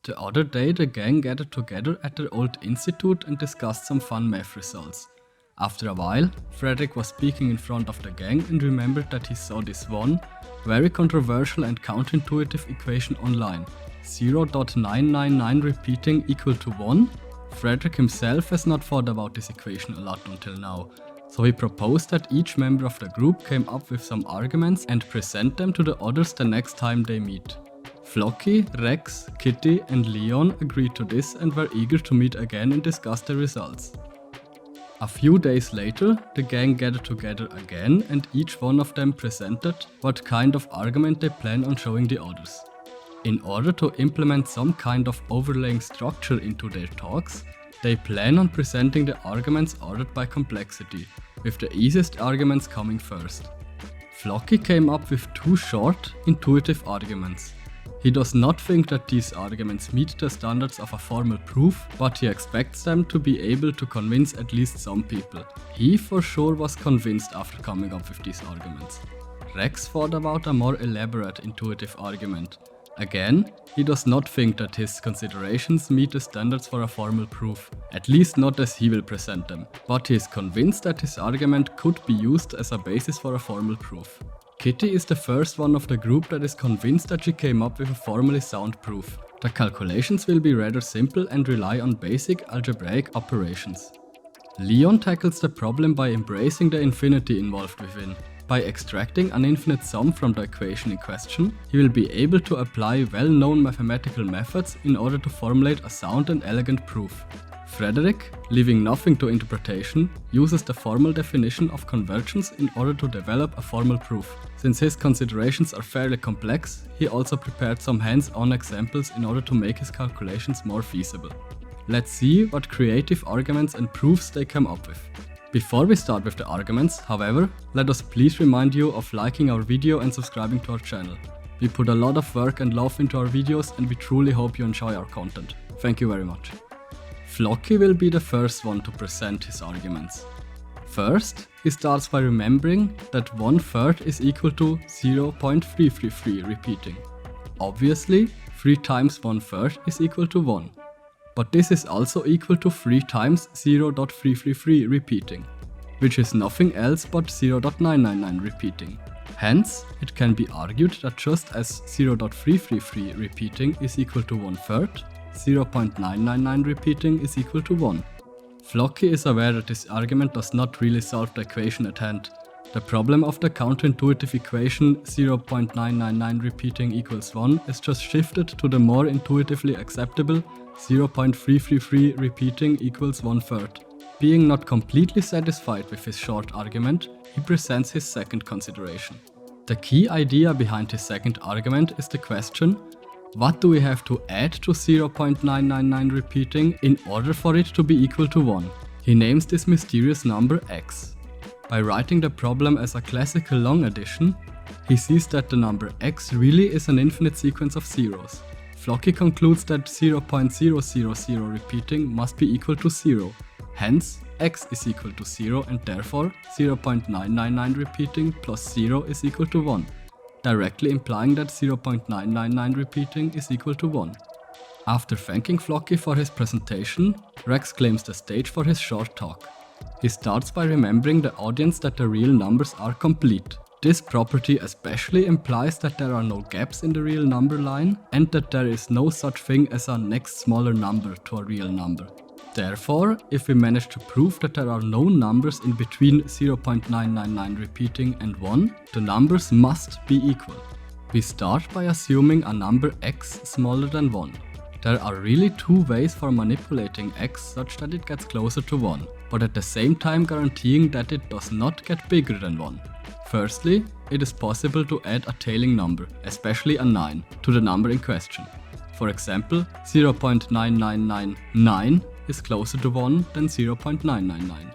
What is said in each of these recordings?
The other day, the gang gathered together at their old institute and discussed some fun math results. After a while, Frederick was speaking in front of the gang and remembered that he saw this one, very controversial and counterintuitive equation online, 0.999 repeating equal to 1. Frederick himself has not thought about this equation a lot until now, so he proposed that each member of the group came up with some arguments and present them to the others the next time they meet. Flocky, Rex, Kitty and Leon agreed to this and were eager to meet again and discuss the results. A few days later, the gang gathered together again and each one of them presented what kind of argument they plan on showing the others. In order to implement some kind of overlaying structure into their talks, they plan on presenting the arguments ordered by complexity, with the easiest arguments coming first. Flocky came up with two short, intuitive arguments. He does not think that these arguments meet the standards of a formal proof, but he expects them to be able to convince at least some people. He for sure was convinced after coming up with these arguments. Rex thought about a more elaborate intuitive argument. Again, he does not think that his considerations meet the standards for a formal proof, at least not as he will present them, but he is convinced that his argument could be used as a basis for a formal proof. Kitty is the first one of the group that is convinced that she came up with a formally sound proof. The calculations will be rather simple and rely on basic algebraic operations. Leon tackles the problem by embracing the infinity involved within. By extracting an infinite sum from the equation in question, he will be able to apply well-known mathematical methods in order to formulate a sound and elegant proof. Frederick, leaving nothing to interpretation, uses the formal definition of convergence in order to develop a formal proof. Since his considerations are fairly complex, he also prepared some hands-on examples in order to make his calculations more feasible. Let's see what creative arguments and proofs they come up with. Before we start with the arguments, however, let us please remind you of liking our video and subscribing to our channel. We put a lot of work and love into our videos and we truly hope you enjoy our content. Thank you very much. Flocky will be the first one to present his arguments. First, he starts by remembering that 1/3 is equal to 0.333 repeating. Obviously, 3 times 1/3 is equal to 1. But this is also equal to 3 times 0.333 repeating, which is nothing else but 0.999 repeating. Hence, it can be argued that just as 0.333 repeating is equal to 1/3, 0.999 repeating is equal to 1. Flocky is aware that this argument does not really solve the equation at hand. The problem of the counterintuitive equation 0.999 repeating equals 1 is just shifted to the more intuitively acceptable 0.333 repeating equals 1/3. Being not completely satisfied with his short argument, he presents his second consideration. The key idea behind his second argument is the question: what do we have to add to 0.999 repeating in order for it to be equal to 1? He names this mysterious number x. By writing the problem as a classical long addition, he sees that the number x really is an infinite sequence of zeros. Flocky concludes that 0.000 repeating must be equal to 0. Hence, x is equal to 0 and therefore 0.999 repeating plus 0 is equal to 1, directly implying that 0.999 repeating is equal to 1. After thanking Flocky for his presentation, Rex claims the stage for his short talk. He starts by remembering the audience that the real numbers are complete. This property especially implies that there are no gaps in the real number line and that there is no such thing as a next smaller number to a real number. Therefore, if we manage to prove that there are no numbers in between 0.999 repeating and 1, the numbers must be equal. We start by assuming a number x smaller than 1. There are really two ways for manipulating x such that it gets closer to 1, but at the same time guaranteeing that it does not get bigger than 1. Firstly, it is possible to add a tailing number, especially a 9, to the number in question. For example, 0.9999 is closer to 1 than 0.999.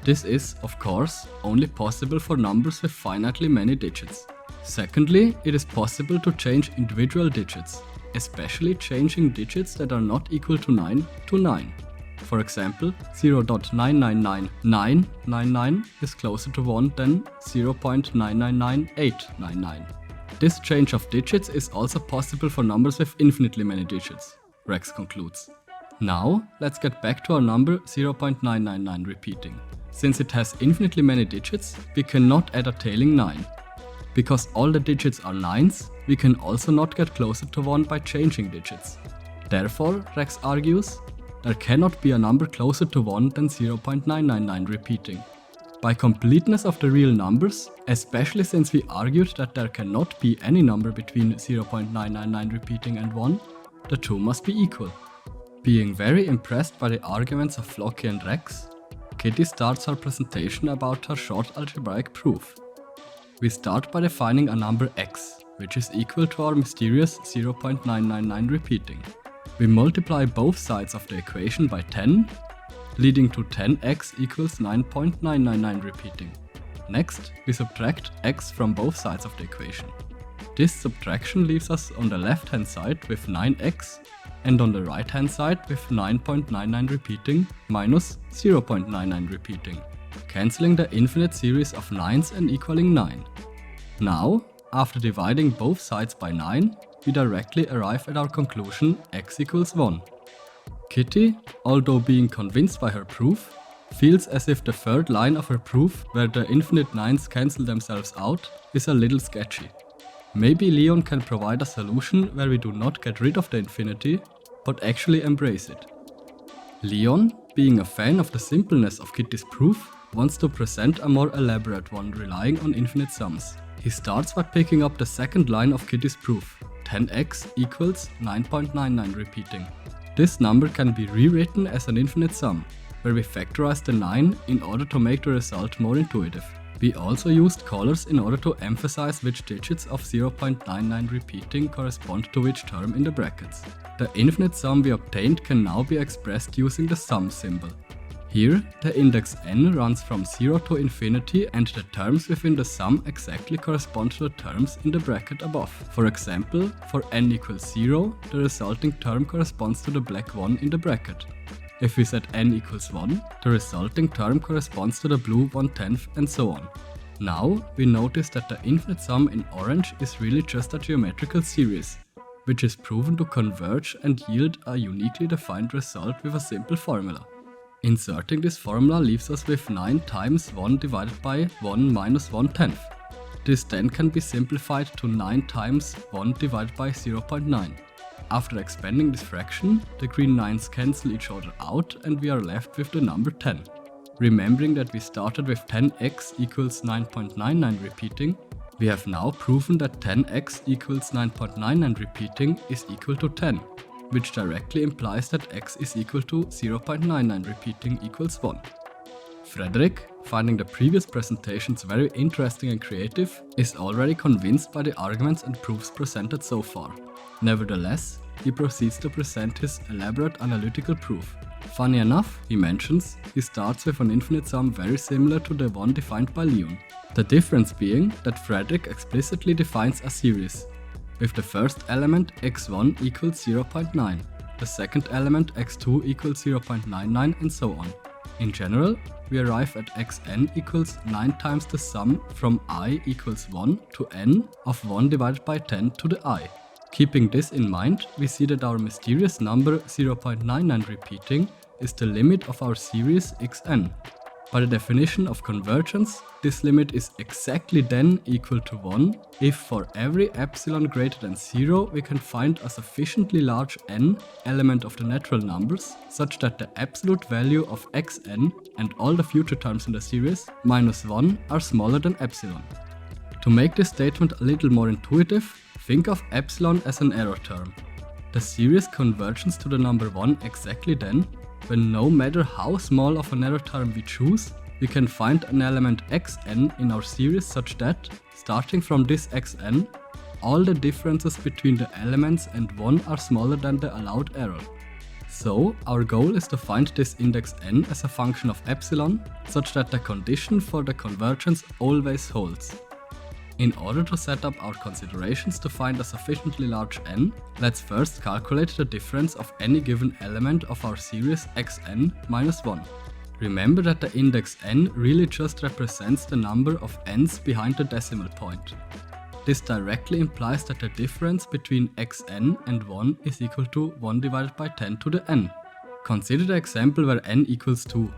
This is, of course, only possible for numbers with finitely many digits. Secondly, it is possible to change individual digits, especially changing digits that are not equal to 9 to 9. For example, 0.9999999 is closer to 1 than 0.999899. This change of digits is also possible for numbers with infinitely many digits. Rex concludes. Now, let's get back to our number 0.999 repeating. Since it has infinitely many digits, we cannot add a tailing 9. Because all the digits are 9s, we can also not get closer to 1 by changing digits. Therefore, Rex argues, there cannot be a number closer to 1 than 0.999 repeating. By completeness of the real numbers, especially since we argued that there cannot be any number between 0.999 repeating and 1, the two must be equal. Being very impressed by the arguments of Floki and Rex, Kitty starts her presentation about her short algebraic proof. We start by defining a number x, which is equal to our mysterious 0.999 repeating. We multiply both sides of the equation by 10, leading to 10x equals 9.999 repeating. Next, we subtract x from both sides of the equation. This subtraction leaves us on the left hand side with 9x and on the right hand side with 9.99 repeating minus 0.99 repeating, cancelling the infinite series of 9s and equaling 9. Now, after dividing both sides by 9, we directly arrive at our conclusion x equals 1. Kitty, although being convinced by her proof, feels as if the third line of her proof, where the infinite 9s cancel themselves out, is a little sketchy. Maybe Leon can provide a solution where we do not get rid of the infinity, but actually embrace it. Leon, being a fan of the simpleness of Kitty's proof, wants to present a more elaborate one relying on infinite sums. He starts by picking up the second line of Kitty's proof, 10x equals 9.99 repeating. This number can be rewritten as an infinite sum, where we factorize the 9 in order to make the result more intuitive. We also used colors in order to emphasize which digits of 0.99 repeating correspond to which term in the brackets. The infinite sum we obtained can now be expressed using the sum symbol. Here, the index n runs from 0 to infinity and the terms within the sum exactly correspond to the terms in the bracket above. For example, for n equals 0, the resulting term corresponds to the black 1 in the bracket. If we set n equals 1, the resulting term corresponds to the blue 1/10 and so on. Now, we notice that the infinite sum in orange is really just a geometrical series, which is proven to converge and yield a uniquely defined result with a simple formula. Inserting this formula leaves us with 9 times 1 divided by 1 minus 1/10. This then can be simplified to 9 times 1 divided by 0.9. After expanding this fraction, the green 9s cancel each other out and we are left with the number 10. Remembering that we started with 10x equals 9.99 repeating, we have now proven that 10x equals 9.99 repeating is equal to 10. Which directly implies that x is equal to 0.99 repeating equals 1. Frederick, finding the previous presentations very interesting and creative, is already convinced by the arguments and proofs presented so far. Nevertheless, he proceeds to present his elaborate analytical proof. Funny enough, he mentions, he starts with an infinite sum very similar to the one defined by Leon. The difference being that Frederick explicitly defines a series, with the first element x1 equals 0.9, the second element x2 equals 0.99 and so on. In general, we arrive at xn equals 9 times the sum from I equals 1 to n of 1 divided by 10 to the I. Keeping this in mind, we see that our mysterious number 0.99 repeating is the limit of our series xn. By the definition of convergence, this limit is exactly then equal to 1 if for every epsilon greater than 0 we can find a sufficiently large n element of the natural numbers such that the absolute value of xn and all the future terms in the series minus 1 are smaller than epsilon. To make this statement a little more intuitive, think of epsilon as an error term. The series converges to the number 1 exactly then when no matter how small of an error term we choose, we can find an element xn in our series such that, starting from this xn, all the differences between the elements and 1 are smaller than the allowed error. So, our goal is to find this index n as a function of epsilon, such that the condition for the convergence always holds. In order to set up our considerations to find a sufficiently large n, let's first calculate the difference of any given element of our series xn minus 1. Remember that the index n really just represents the number of n's behind the decimal point. This directly implies that the difference between xn and 1 is equal to 1 divided by 10 to the n. Consider the example where n equals 2.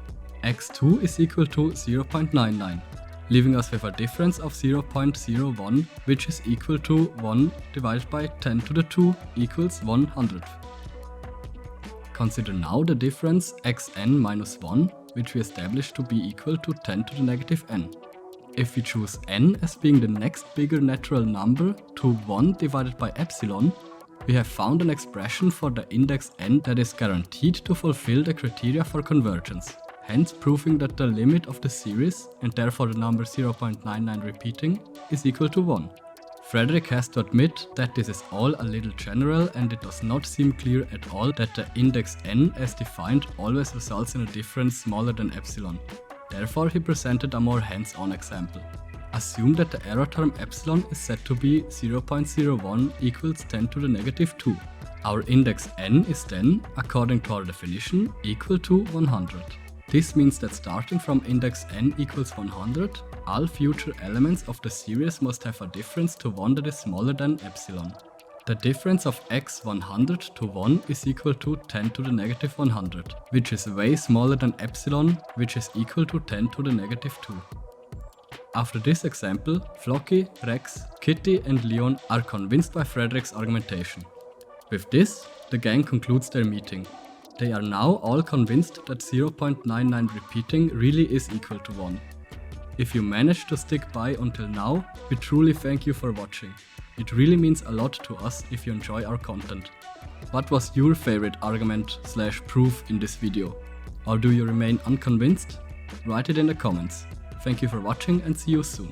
x2 is equal to 0.99, leaving us with a difference of 0.01, which is equal to 1 divided by 10 to the 2 equals 100th. Consider now the difference xn minus 1, which we established to be equal to 10 to the negative n. If we choose n as being the next bigger natural number to 1 divided by epsilon, we have found an expression for the index n that is guaranteed to fulfill the criteria for convergence, hence proving that the limit of the series, and therefore the number 0.99 repeating, is equal to 1. Frederick has to admit that this is all a little general and it does not seem clear at all that the index n as defined always results in a difference smaller than epsilon. Therefore he presented a more hands-on example. Assume that the error term epsilon is set to be 0.01 equals 10 to the negative 2. Our index n is then, according to our definition, equal to 100. This means that starting from index n equals 100, all future elements of the series must have a difference to 1 that is smaller than epsilon. The difference of x 100 to 1 is equal to 10 to the negative 100, which is way smaller than epsilon, which is equal to 10 to the negative 2. After this example, Floki, Rex, Kitty and Leon are convinced by Frederick's argumentation. With this, the gang concludes their meeting. They are now all convinced that 0.99 repeating really is equal to 1. If you managed to stick by until now, we truly thank you for watching. It really means a lot to us if you enjoy our content. What was your favorite argument/proof in this video? Or do you remain unconvinced? Write it in the comments. Thank you for watching and see you soon.